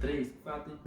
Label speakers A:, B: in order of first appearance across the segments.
A: 3, 4.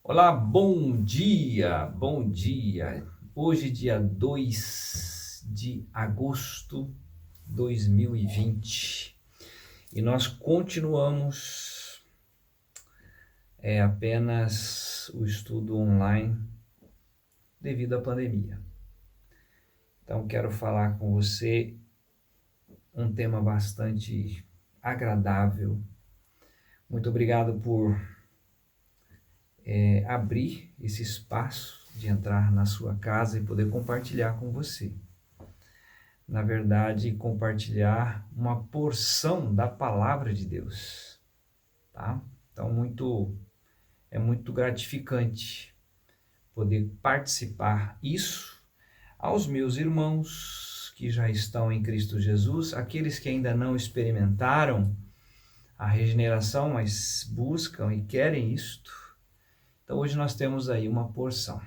B: Olá, bom dia, bom dia. Hoje, dia 2 de agosto de 2020 e nós continuamos apenas o estudo online devido à pandemia. Então, quero falar com você um tema bastante agradável. Muito obrigado por abrir esse espaço de entrar na sua casa e poder compartilhar com você. Na verdade, compartilhar uma porção da palavra de Deus, tá? Então, é muito gratificante poder participar isso aos meus irmãos que já estão em Cristo Jesus, aqueles que ainda não experimentaram a regeneração, mas buscam e querem isto. Então, hoje nós temos aí uma porção.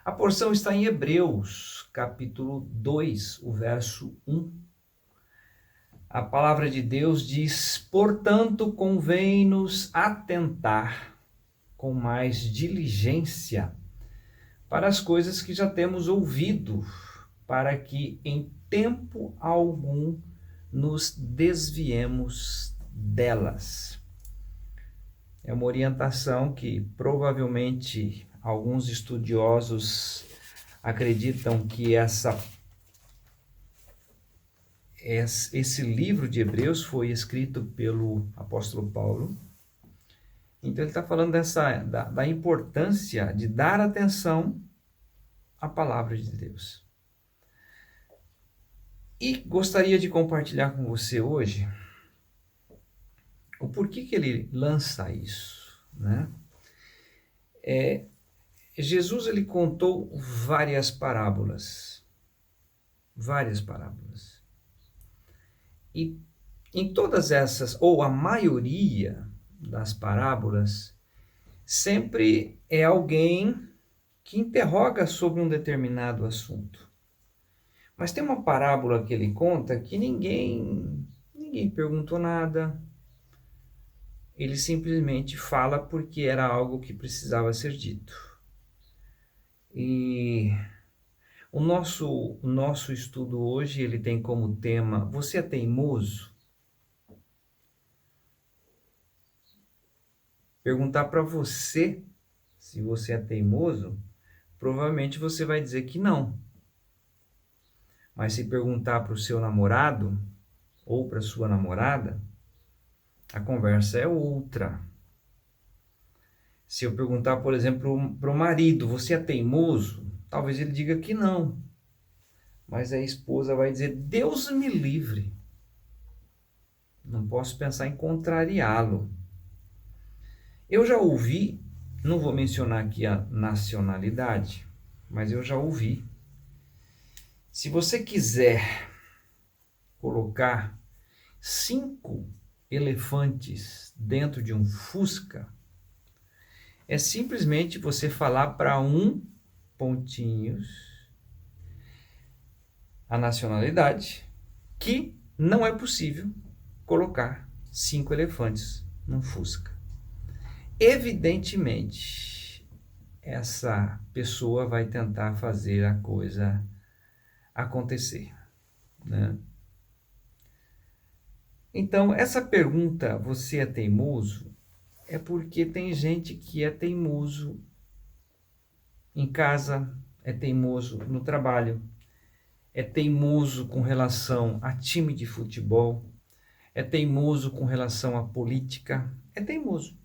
B: A porção está em Hebreus, capítulo 2, o verso 1. A palavra de Deus diz: portanto, convém-nos atentar com mais diligência para as coisas que já temos ouvido, para que em tempo algum nos desviemos delas. É uma orientação que provavelmente alguns estudiosos acreditam que esse livro de Hebreus foi escrito pelo apóstolo Paulo. Então ele está falando da importância de dar atenção à palavra de Deus. E gostaria de compartilhar com você hoje o porquê que ele lança isso, né? Jesus ele contou várias parábolas. E em todas essas, ou a maioria das parábolas, sempre é alguém que interroga sobre um determinado assunto. Mas tem uma parábola que ele conta que ninguém perguntou nada. Ele simplesmente fala porque era algo que precisava ser dito. E o nosso estudo hoje, ele tem como tema: você é teimoso? Perguntar para você se você é teimoso, provavelmente você vai dizer que não. Mas se perguntar para o seu namorado ou para sua namorada, a conversa é outra. Se eu perguntar, por exemplo, para o marido: você é teimoso? Talvez ele diga que não. Mas a esposa vai dizer: Deus me livre. Não posso pensar em contrariá-lo. Eu já ouvi, não vou mencionar aqui a nacionalidade, mas eu já ouvi. Se você quiser colocar 5 elefantes dentro de um Fusca, é simplesmente você falar para pontinhos, a nacionalidade, que não é possível colocar 5 elefantes num Fusca. Evidentemente, essa pessoa vai tentar fazer a coisa acontecer, né? Então, essa pergunta: você é teimoso? É porque tem gente que é teimoso em casa, é teimoso no trabalho, é teimoso com relação a time de futebol, é teimoso com relação à política, é teimoso.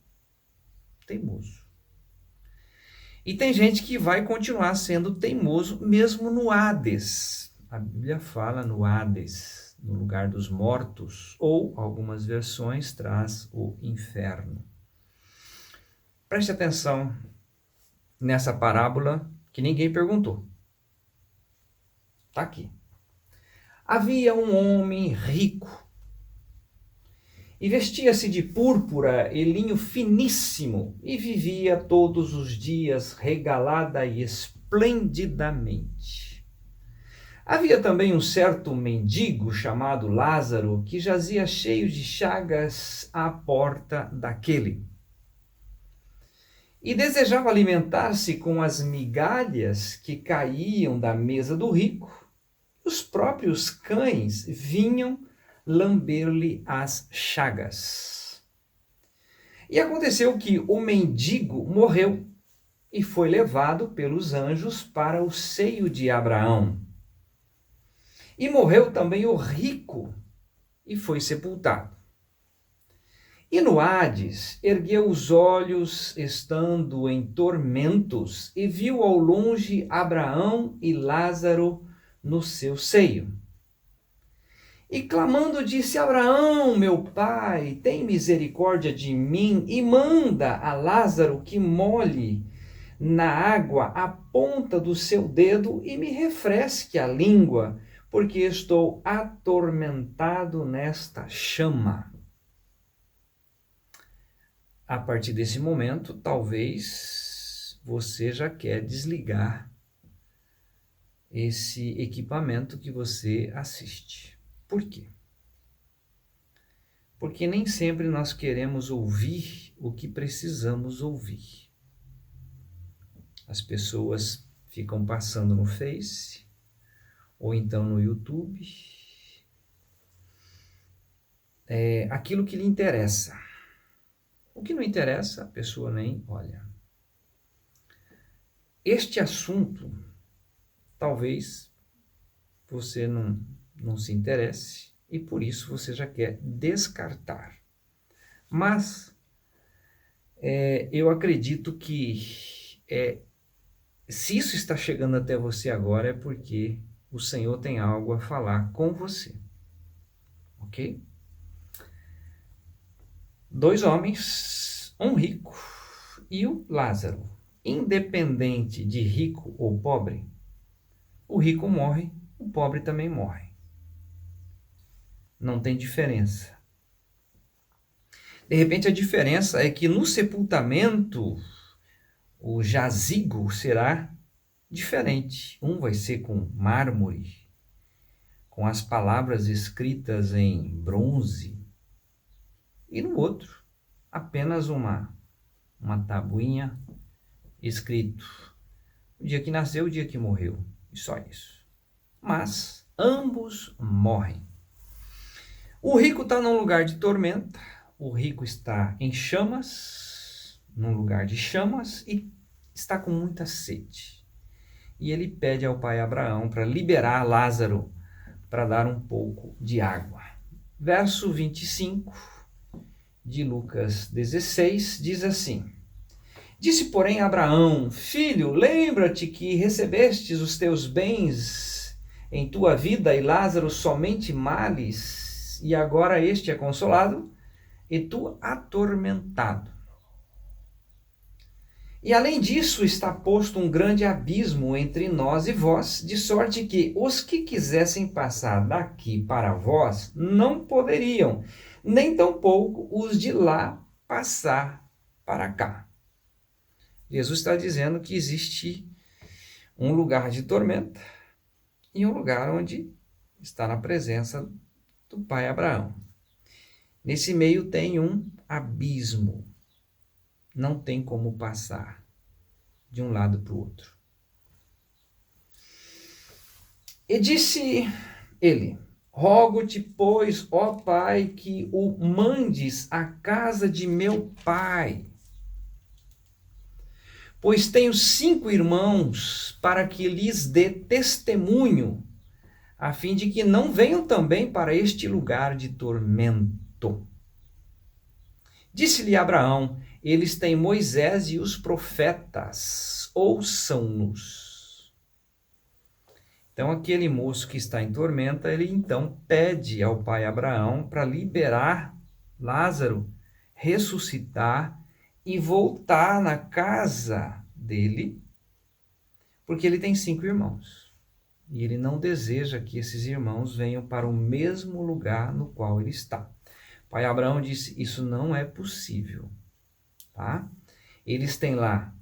B: E tem gente que vai continuar sendo teimoso mesmo no Hades. A Bíblia fala no Hades, no lugar dos mortos, ou algumas versões traz o inferno. Preste atenção nessa parábola que ninguém perguntou. Está aqui. Havia um homem rico e vestia-se de púrpura e linho finíssimo e vivia todos os dias regalada e esplendidamente. Havia também um certo mendigo chamado Lázaro que jazia cheio de chagas à porta daquele e desejava alimentar-se com as migalhas que caíam da mesa do rico. Os próprios cães vinham lamber-lhe as chagas. E aconteceu que o mendigo morreu e foi levado pelos anjos para o seio de Abraão. E morreu também o rico e foi sepultado. E no Hades ergueu os olhos, estando em tormentos, e viu ao longe Abraão e Lázaro no seu seio. E clamando disse: Abraão, meu pai, tem misericórdia de mim e manda a Lázaro que molhe na água a ponta do seu dedo e me refresque a língua, porque estou atormentado nesta chama. A partir desse momento, talvez você já quer desligar esse equipamento que você assiste. Por quê? Porque nem sempre nós queremos ouvir o que precisamos ouvir. As pessoas ficam passando no Face, ou então no YouTube, aquilo que lhe interessa. O que não interessa, a pessoa nem olha. Este assunto, talvez você não se interesse e por isso você já quer descartar. Mas eu acredito que se isso está chegando até você agora é porque o Senhor tem algo a falar com você. Ok? 2 homens, um rico e o Lázaro. Independente de rico ou pobre, o rico morre, o pobre também morre. Não tem diferença. De repente a diferença é que no sepultamento o jazigo será diferente. Um vai ser com mármore, com as palavras escritas em bronze, e no outro apenas uma tabuinha escrito o dia que nasceu, o dia que morreu, e só isso. Mas ambos morrem. O rico está num lugar de tormenta, o rico está em chamas, num lugar de chamas, e está com muita sede. E ele pede ao pai Abraão para liberar Lázaro para dar um pouco de água. Verso 25 de Lucas 16 diz assim: Disse, porém, Abraão: Filho, lembra-te que recebestes os teus bens em tua vida e Lázaro somente males, e agora este é consolado e tu atormentado. E além disso está posto um grande abismo entre nós e vós, de sorte que os que quisessem passar daqui para vós não poderiam, nem tampouco os de lá passar para cá. Jesus está dizendo que existe um lugar de tormenta e um lugar onde está na presença do pai Abraão. Nesse meio tem um abismo. Não tem como passar de um lado para o outro. E disse ele: Rogo-te, pois, ó Pai, que o mandes à casa de meu pai, pois tenho 5 irmãos, para que lhes dê testemunho, a fim de que não venham também para este lugar de tormento. Disse-lhe Abraão: Eles têm Moisés e os profetas, ouçam-nos. Então aquele moço que está em tormenta, ele então pede ao pai Abraão para liberar Lázaro, ressuscitar e voltar na casa dele, porque ele tem 5 irmãos. E ele não deseja que esses irmãos venham para o mesmo lugar no qual ele está. Pai Abraão disse: isso não é possível. Tá? Eles têm lá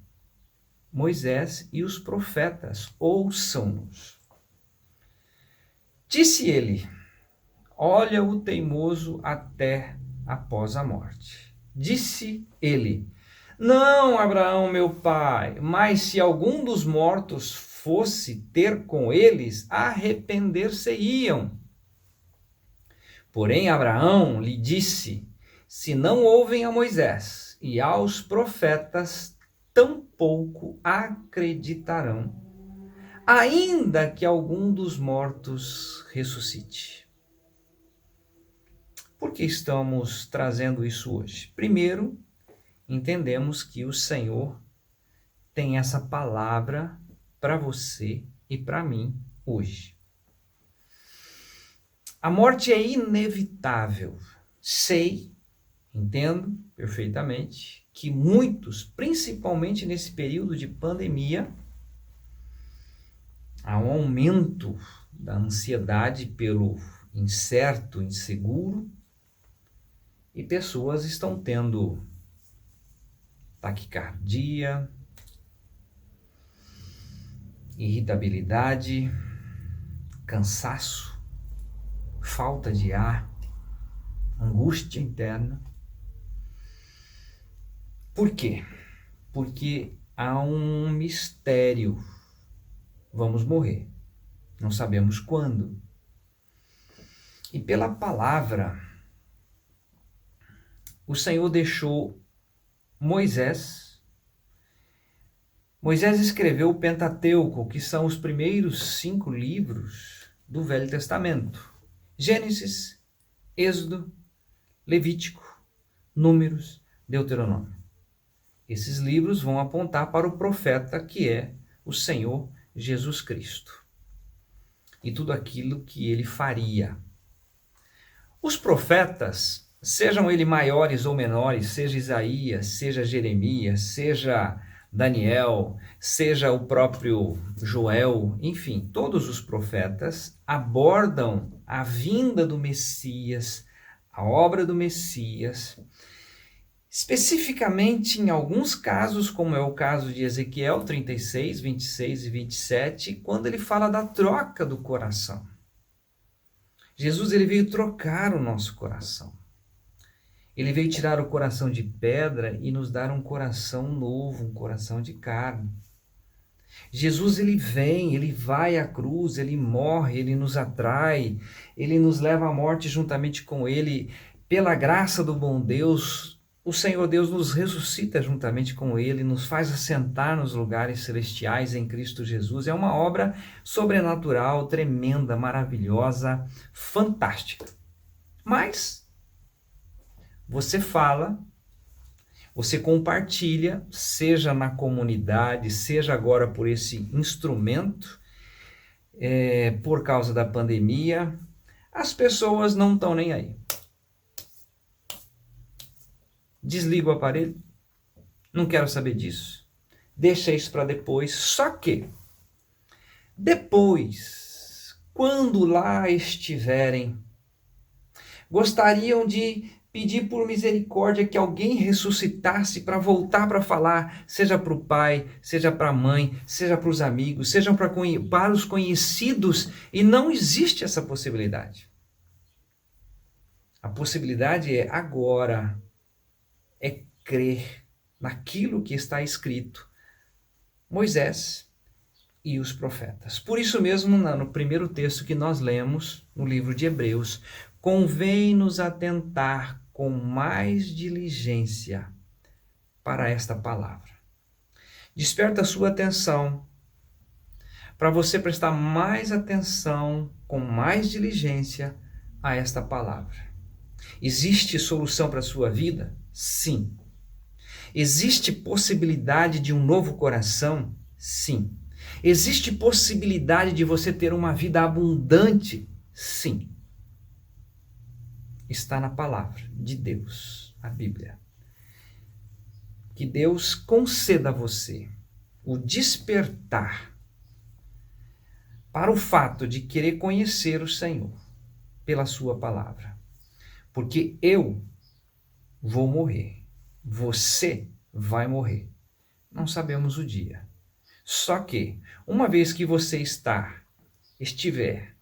B: Moisés e os profetas, ouçam-nos. Disse ele: olha o teimoso até após a morte. Disse ele: não, Abraão, meu pai, mas se algum dos mortos fosse ter com eles, arrepender-se-iam. Porém, Abraão lhe disse: se não ouvem a Moisés e aos profetas, tampouco acreditarão, ainda que algum dos mortos ressuscite. Por que estamos trazendo isso hoje? Primeiro, entendemos que o Senhor tem essa palavra para você e para mim hoje. A morte é inevitável. Sei, entendo perfeitamente que muitos, principalmente nesse período de pandemia, há um aumento da ansiedade pelo incerto, inseguro, e pessoas estão tendo taquicardia, irritabilidade, cansaço, falta de ar, angústia interna. Por quê? Porque há um mistério. Vamos morrer. Não sabemos quando. E pela palavra, o Senhor deixou Moisés. Moisés escreveu o Pentateuco, que são os primeiros 5 livros do Velho Testamento. Gênesis, Êxodo, Levítico, Números, Deuteronômio. Esses livros vão apontar para o profeta que é o Senhor Jesus Cristo e tudo aquilo que ele faria. Os profetas, sejam eles maiores ou menores, seja Isaías, seja Jeremias, seja Daniel, seja o próprio Joel, enfim, todos os profetas abordam a vinda do Messias, a obra do Messias, especificamente em alguns casos, como é o caso de Ezequiel 36, 26 e 27, quando ele fala da troca do coração. Jesus ele veio trocar o nosso coração. Ele veio tirar o coração de pedra e nos dar um coração novo, um coração de carne. Jesus ele vem, ele vai à cruz, ele morre, ele nos atrai, ele nos leva à morte juntamente com ele. Pela graça do bom Deus, o Senhor Deus nos ressuscita juntamente com ele, nos faz assentar nos lugares celestiais em Cristo Jesus. É uma obra sobrenatural, tremenda, maravilhosa, fantástica. Mas você fala, você compartilha, seja na comunidade, seja agora por esse instrumento, por causa da pandemia, as pessoas não estão nem aí. Desliga o aparelho, não quero saber disso, deixa isso para depois. Só que depois, quando lá estiverem, gostariam de pedir por misericórdia que alguém ressuscitasse para voltar para falar, seja para o pai, seja para a mãe, seja para os amigos, seja para os conhecidos, e não existe essa possibilidade. A possibilidade é agora, é crer naquilo que está escrito, Moisés e os profetas. Por isso mesmo, no primeiro texto que nós lemos, no livro de Hebreus, convém-nos atentar com mais diligência para esta palavra. Desperta a sua atenção para você prestar mais atenção, com mais diligência, a esta palavra. Existe solução para a sua vida? Sim. Existe possibilidade de um novo coração? Sim. Existe possibilidade de você ter uma vida abundante? Sim. Está na palavra de Deus, a Bíblia. Que Deus conceda a você o despertar para o fato de querer conhecer o Senhor pela sua palavra. Porque eu vou morrer, você vai morrer. Não sabemos o dia. Só que, uma vez que você estiver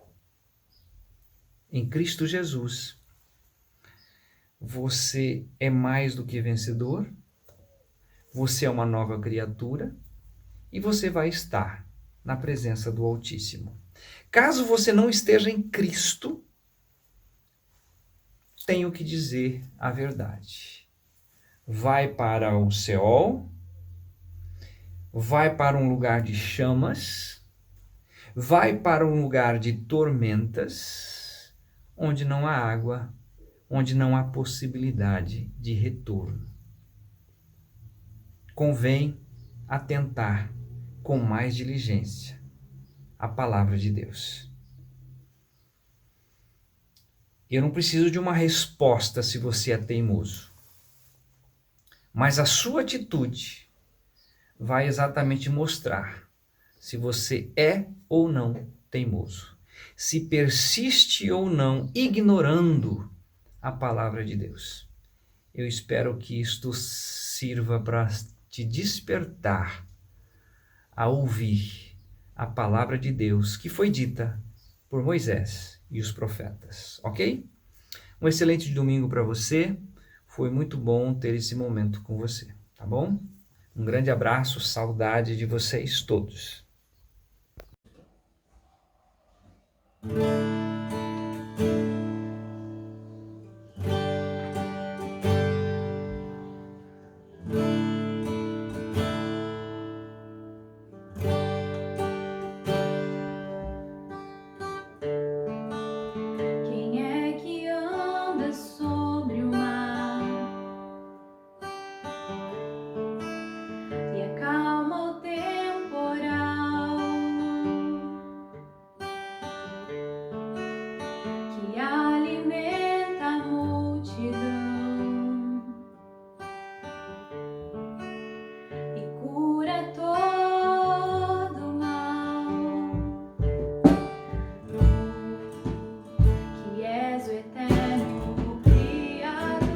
B: em Cristo Jesus, você é mais do que vencedor, você é uma nova criatura e você vai estar na presença do Altíssimo. Caso você não esteja em Cristo, tenho que dizer a verdade. Vai para o Seol, vai para um lugar de chamas, vai para um lugar de tormentas, onde não há água, onde não há possibilidade de retorno. Convém atentar com mais diligência à palavra de Deus. Eu não preciso de uma resposta se você é teimoso, mas a sua atitude vai exatamente mostrar se você é ou não teimoso, se persiste ou não ignorando a palavra de Deus. Eu espero que isto sirva para te despertar a ouvir a palavra de Deus que foi dita por Moisés e os profetas, ok? Um excelente domingo para você. Foi muito bom ter esse momento com você, tá bom? Um grande abraço, saudade de vocês todos.
A: Quem é que anda sobre o mar e acalma o temporal, que alimenta a multidão e cura todo o mal? Que és o eterno Criador,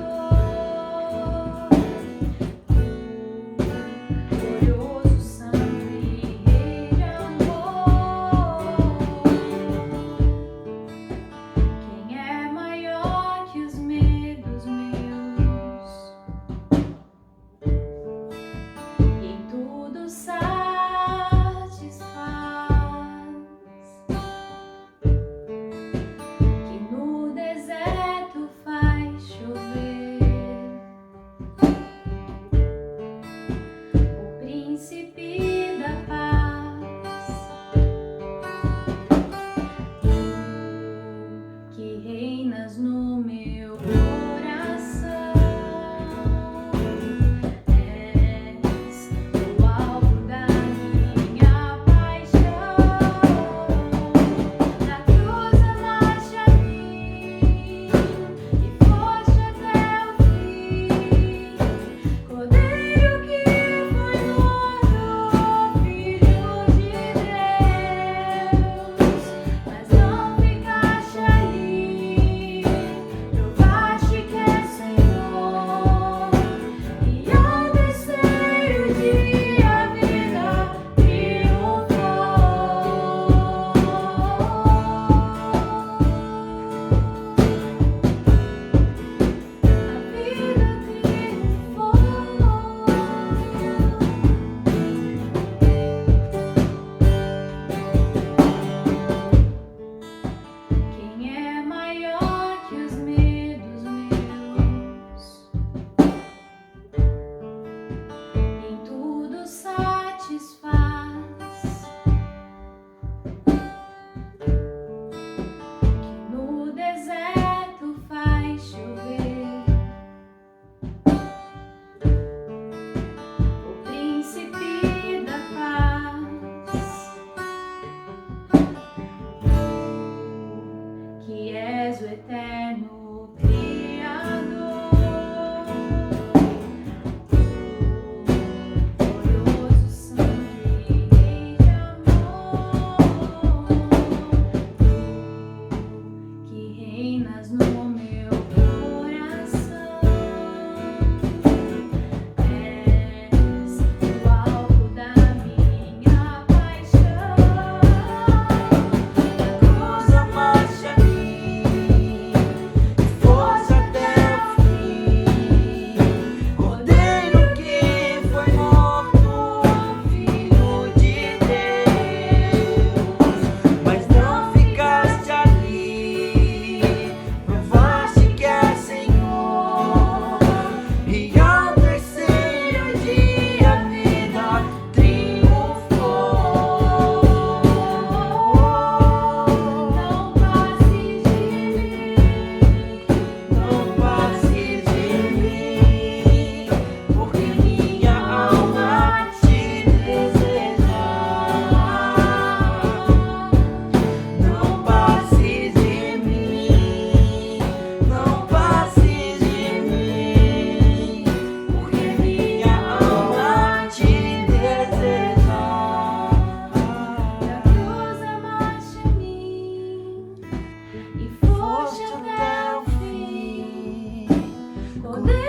A: glorioso, santo e rei de amor. Quem é maior que os medos meus, e em tudo satisfaz, que no deserto faz chover, o príncipe da paz, que reinas no meu coração, és o alvo da minha paixão. Na cruz amaste a mim e foste até o fim, Cordeiro que foi morto, Filho de Deus, mas não ficaste ali, provaste que és Senhor, e ao terceiro dia a vida triunfou. Quem é maior que os medos meus, em tudo satisfaz, que no deserto faz chover, o príncipe da paz, que és o eterno Criador, glorioso, santo e rei de amor, que reinas no meu coração, és o alvo da minha paixão. Na cruz amaste a mim e foste até o fim, Cordeiro que foi morto, Filho de Deus, mas não ficaste ali, provaste que és Senhor, e ao terceiro dia a vida triunfou. Não passes de mim, não passes de mim, porque minha alma te deseja. Não passes de mim, não passes de mim, porque minha alma te deseja. Na cruz amaste a mim e foste até o fim, Cordeiro